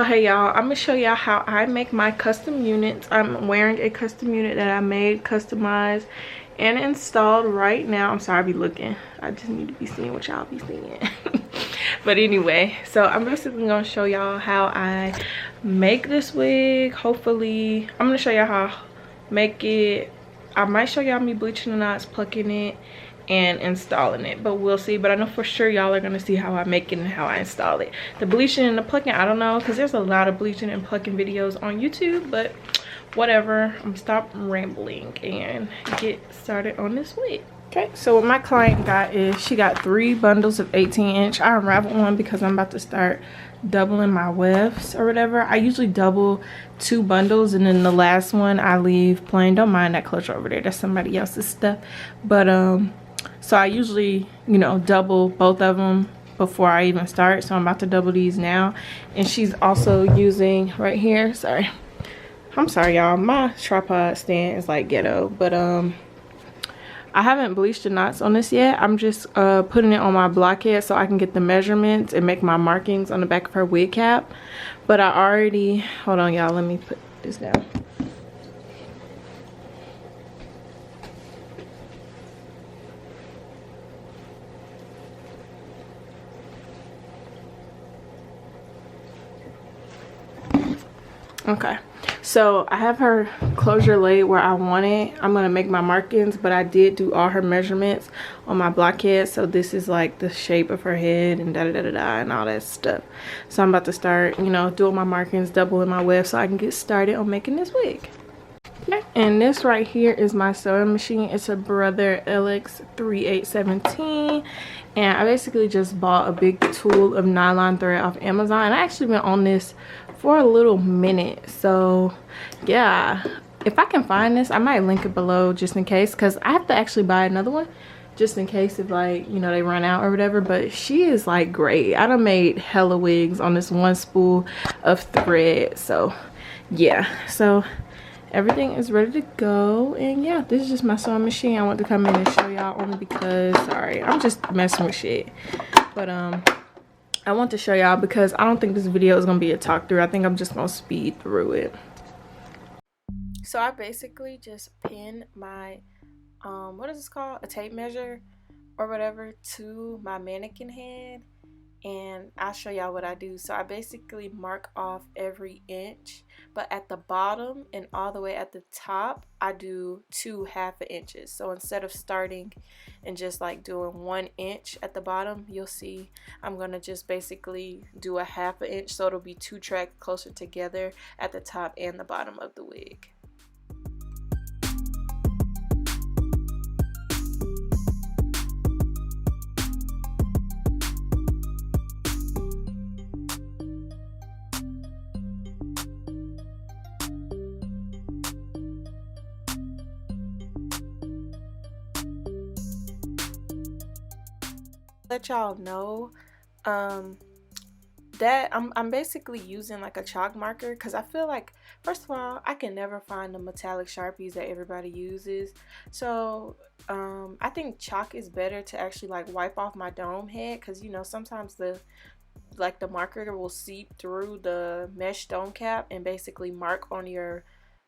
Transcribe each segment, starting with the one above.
hey y'all, I'm gonna show y'all how I make my custom units. I'm wearing a custom unit that I made, customized, and installed right now. I'm sorry I be looking, I just need to be seeing what y'all be seeing. But anyway, so I'm basically gonna show y'all how I make this wig. Hopefully I'm gonna show y'all how I make it. I might show y'all me bleaching the knots, plucking it, and installing it, but we'll see. But I know for sure y'all are gonna see how I make it and how I install it. The bleaching and the plucking, I don't know, because there's a lot of bleaching and plucking videos on YouTube, but whatever. I'm gonna stop rambling and get started on this wig. Okay, so what my client got is she got 3 bundles of 18-inch. I unraveled one because I'm about to start doubling my wefts or whatever. I usually double 2 bundles, and then the last one I leave plain. Don't mind that closure over there, that's somebody else's stuff. But so I usually, you know, double both of them before I even start. So I'm about to double these now. And she's also using right here, sorry, I'm sorry y'all, my tripod stand is like ghetto, but I haven't bleached the knots on this yet. I'm just putting it on my blockhead so I can get the measurements and make my markings on the back of her wig cap. But I already, hold on y'all, let me put this down. Okay, so I have her closure laid where I want it. I'm gonna make my markings, but I did do all her measurements on my blockhead. So this is like the shape of her head and da-da-da-da-da and all that stuff. So I'm about to start, you know, doing my markings, doubling my weft so I can get started on making this wig. Okay, and this right here is my sewing machine. It's a Brother LX3817, and I basically just bought a big tool of nylon thread off Amazon. And I actually been on this for a little minute, so yeah, if I can find this I might link it below just in case, because I have to actually buy another one just in case if, like, you know, they run out or whatever. But she is like great. I done made hella wigs on this one spool of thread. So yeah, so everything is ready to go. And yeah, this is just my sewing machine. I want to come in and show y'all only because, sorry, I'm just messing with shit, but I want to show y'all because I don't think this video is gonna be a talk through. I think I'm just gonna speed through it. So I basically just pin my what is this called, a tape measure or whatever, to my mannequin head, and I'll show y'all what I do. So I basically mark off every inch, but at the bottom and all the way at the top I do 2 ½ inches. So instead of starting and just like doing 1 inch at the bottom, you'll see I'm gonna just basically do a ½ inch, so it'll be 2 tracks closer together at the top and the bottom of the wig. Let y'all know that I'm basically using like a chalk marker, because I feel like, first of all, I can never find the metallic Sharpies that everybody uses. So I think chalk is better to actually like wipe off my dome head, because, you know, sometimes the marker will seep through the mesh dome cap and basically mark on your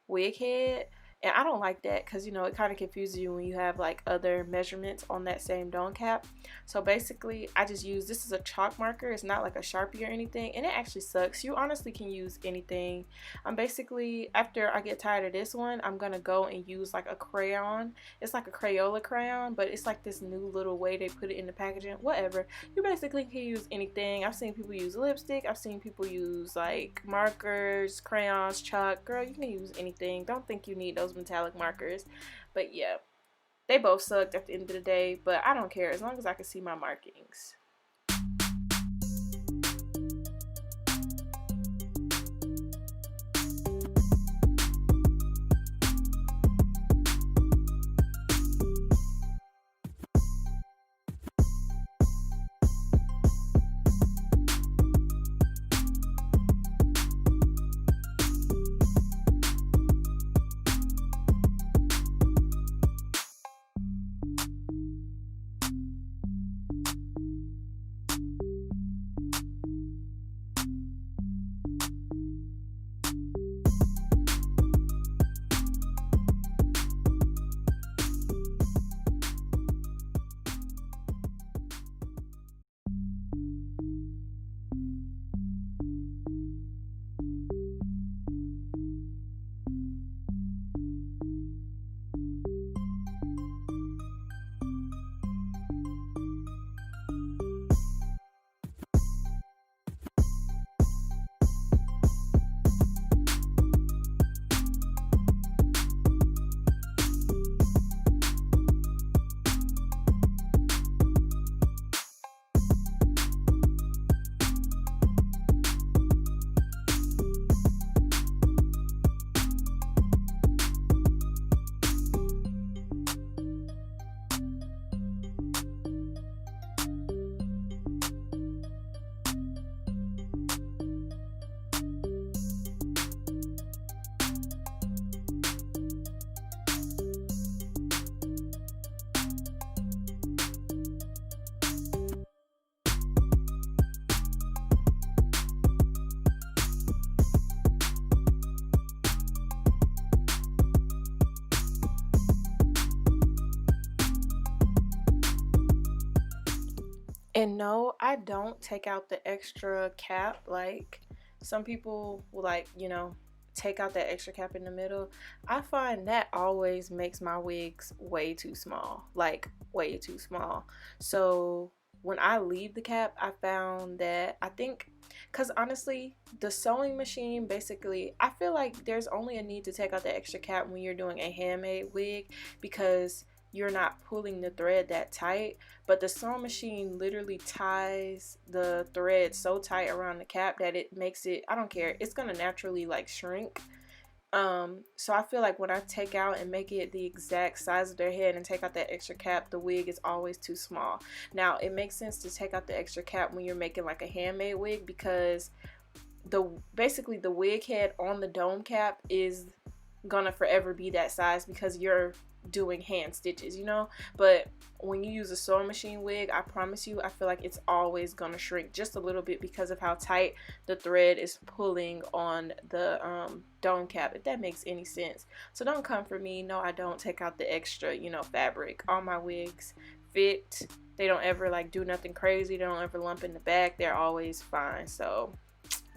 wig head. And I don't like that because, you know, it kind of confuses you when you have like other measurements on that same dome cap. So basically I just use, this is a chalk marker, it's not like a Sharpie or anything, and it actually sucks. You honestly can use anything. I'm basically, after I get tired of this one, I'm gonna go and use like a crayon. It's like a Crayola crayon, but it's like this new little way they put it in the packaging. Whatever, you basically can use anything. I've seen people use lipstick, I've seen people use like markers, crayons, chalk. Girl, you can use anything. Don't think you need those metallic markers. But yeah, they both sucked at the end of the day, but I don't care as long as I can see my markings. And no, I don't take out the extra cap. Like some people will, like, you know, take out that extra cap in the middle. I find that always makes my wigs way too small, like way too small. So when I leave the cap, I found that, I think, because honestly, the sewing machine, basically, I feel like there's only a need to take out the extra cap when you're doing a handmade wig, because you're not pulling the thread that tight. But the sewing machine literally ties the thread so tight around the cap that it makes it, I don't care, it's gonna naturally like shrink. So I feel like when I take out and make it the exact size of their head and take out that extra cap, the wig is always too small. Now it makes sense to take out the extra cap when you're making like a handmade wig, because basically the wig head on the dome cap is gonna forever be that size because you're doing hand stitches, you know. But when you use a sewing machine wig, I promise you, I feel like it's always gonna shrink just a little bit because of how tight the thread is pulling on the dome cap, if that makes any sense. So don't come for me. No, I don't take out the extra, you know, fabric. All my wigs fit. They don't ever like do nothing crazy. They don't ever lump in the back. They're always fine. So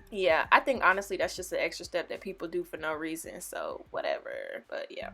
yeah, I think honestly that's just an extra step that people do for no reason, so whatever. But yeah.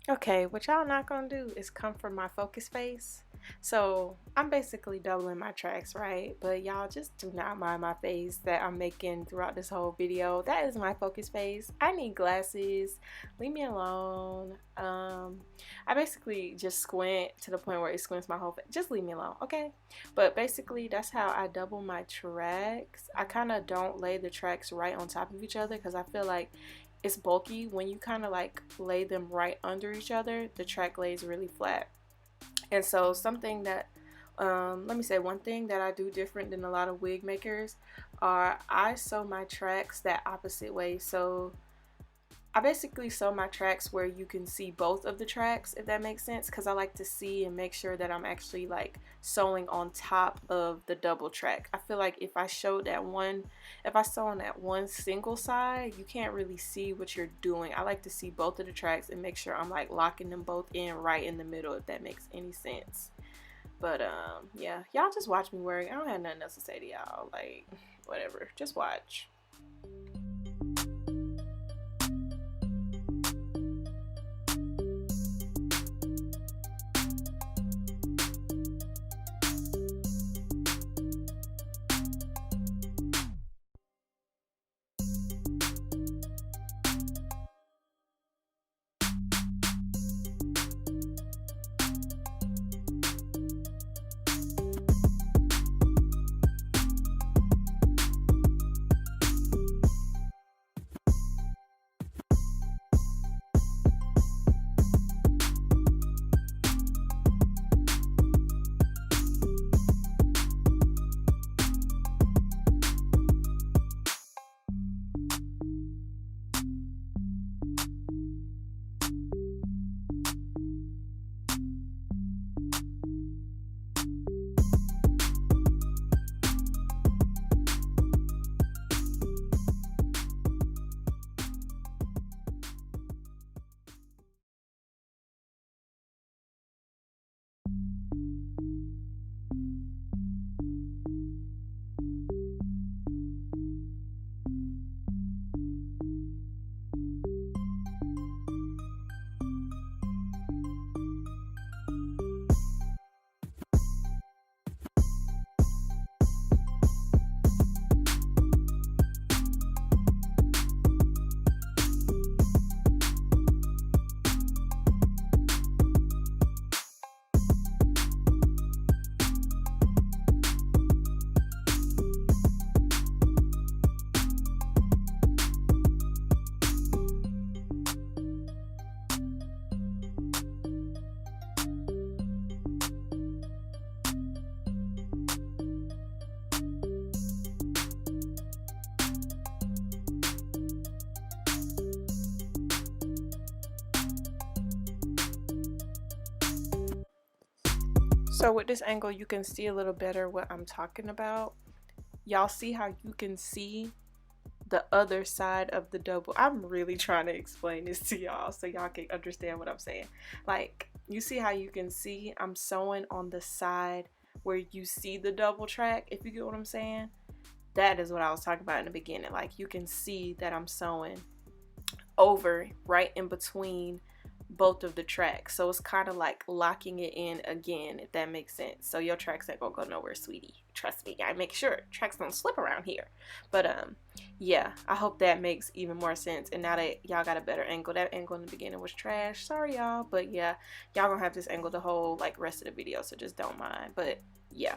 Okay, what y'all not gonna do is come from my focus face. So I'm basically doubling my tracks, right? But y'all just do not mind my face that I'm making throughout this whole video. That is my focus face. I need glasses. Leave me alone. I basically just squint to the point where it squints my whole face. Just leave me alone, okay? But basically that's how I double my tracks. I kind of don't lay the tracks right on top of each other because I feel like it's bulky. When you kind of like lay them right under each other, the track lays really flat. And so something that let me say one thing that I do different than a lot of wig makers are I sew my tracks that opposite way. So I basically sew my tracks where you can see both of the tracks, if that makes sense, because I like to see and make sure that I'm actually like sewing on top of the double track. I feel like if I sew on that one single side, you can't really see what you're doing. I like to see both of the tracks and make sure I'm like locking them both in right in the middle, if that makes any sense. But yeah, y'all just watch me work. I don't have nothing else to say to y'all. Like, whatever, just watch. So with this angle, you can see a little better what I'm talking about. Y'all see how you can see the other side of the double. I'm really trying to explain this to y'all so y'all can understand what I'm saying. Like, you see how you can see I'm sewing on the side where you see the double track, if you get what I'm saying. That is what I was talking about in the beginning. Like, you can see that I'm sewing over right in between both of the tracks, so it's kind of like locking it in again, if that makes sense. So your tracks ain't gonna go nowhere, sweetie, trust me. I make sure tracks don't slip around here. But yeah, I hope that makes even more sense. And now that y'all got a better angle, that angle in the beginning was trash, sorry y'all, but yeah, y'all gonna have this angle the whole like rest of the video, so just don't mind. But yeah.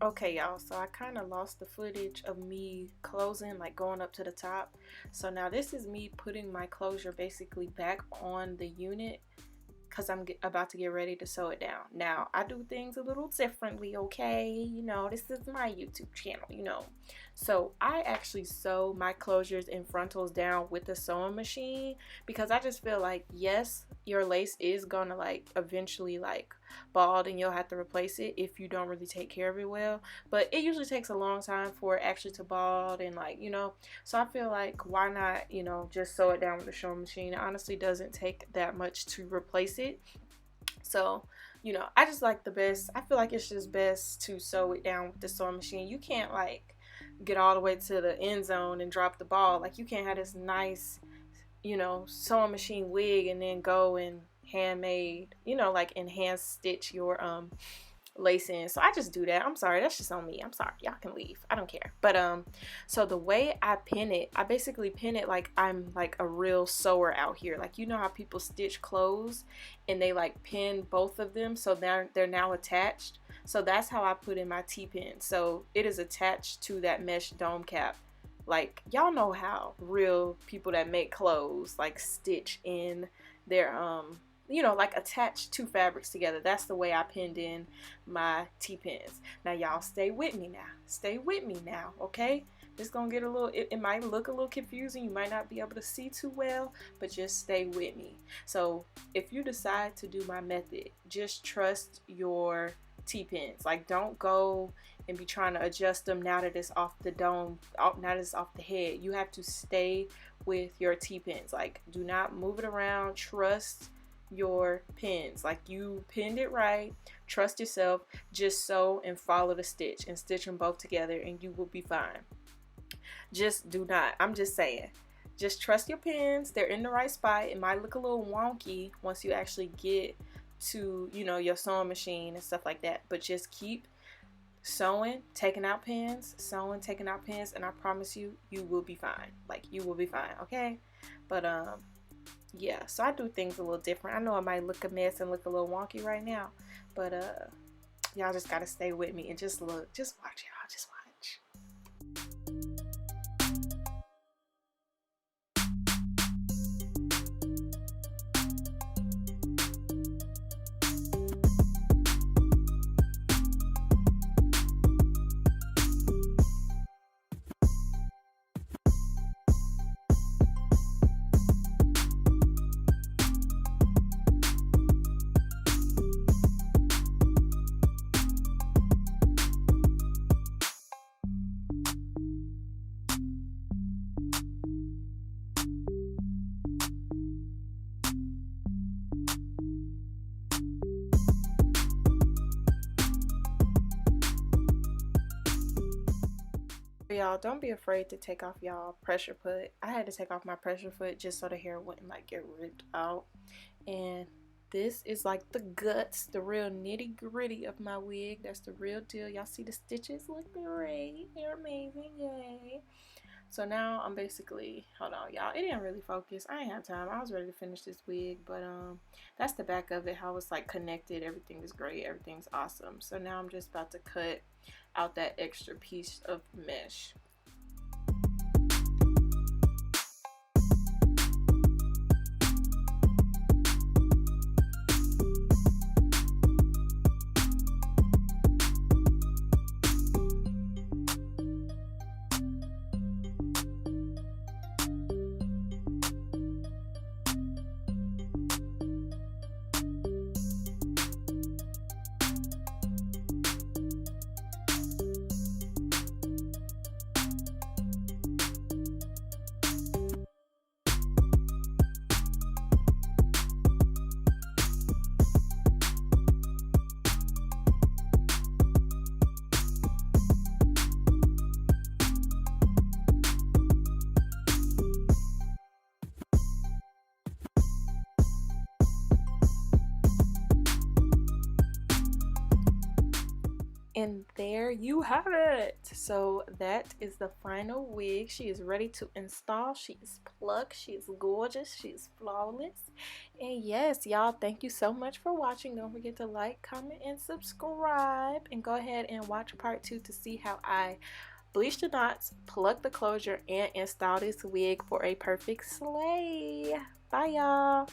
Okay, y'all, so I kind of lost the footage of me closing, like going up to the top. So now this is me putting my closure basically back on the unit because I'm about to get ready to sew it down. Now, I do things a little differently, okay? You know, this is my YouTube channel, you know. So I actually sew my closures and frontals down with the sewing machine because I just feel like, yes, your lace is gonna like eventually like bald and you'll have to replace it if you don't really take care of it well. But it usually takes a long time for it actually to bald and like, you know. So I feel like why not, you know, just sew it down with the sewing machine. It honestly doesn't take that much to replace it. So, you know, I just like the best. I feel like it's just best to sew it down with the sewing machine. You can't like get all the way to the end zone and drop the ball. Like you can't have this nice, you know, sewing machine wig and then go and handmade, you know, like and hand stitch your lace in. So I just do that. I'm sorry, that's just on me. I'm sorry, y'all can leave, I don't care. But so the way I pin it, I basically pin it like I'm like a real sewer out here. Like, you know how people stitch clothes and they like pin both of them so they're now attached. So that's how I put in my T-pin. So it is attached to that mesh dome cap. Like, y'all know how real people that make clothes like stitch in their you know, like attach two fabrics together. That's the way I pinned in my T-pins. Now y'all stay with me now. Stay with me now, okay? It's gonna get a little, it might look a little confusing. You might not be able to see too well, but just stay with me. So if you decide to do my method, just trust your T-pins. Like, don't go and be trying to adjust them now that it's off the dome, now that it's off the head. You have to stay with your T-pins. Like, do not move it around. Trust your pins. Like, you pinned it right. Trust yourself. Just sew and follow the stitch and stitch them both together and you will be fine. Just do not, I'm just saying, just trust your pins. They're in the right spot. It might look a little wonky once you actually get to, you know, your sewing machine and stuff like that, but just keep sewing, taking out pins, sewing, taking out pins, and I promise you, you will be fine. Like, you will be fine, okay? But yeah, so I do things a little different. I know it might look a mess and look a little wonky right now, but y'all just gotta stay with me and just look, just watch, y'all, just watch. Y'all, don't be afraid to take off y'all pressure foot. I had to take off my pressure foot just so the hair wouldn't like get ripped out. And this is like the guts, the real nitty gritty of my wig. That's the real deal. Y'all see the stitches look great, they're amazing, yay. So now I'm basically, hold on y'all, it didn't really focus. I ain't have time. I was ready to finish this wig, but that's the back of it, how it's like connected. Everything is great, everything's awesome. So now I'm just about to cut out that extra piece of mesh. And there you have it. So that is the final wig. She is ready to install. She is plucked, she is gorgeous, she is flawless. And yes, y'all, thank you so much for watching. Don't forget to like, comment, and subscribe, and go ahead and watch part 2 to see how I bleach the knots, pluck the closure, and install this wig for a perfect slay. Bye, y'all.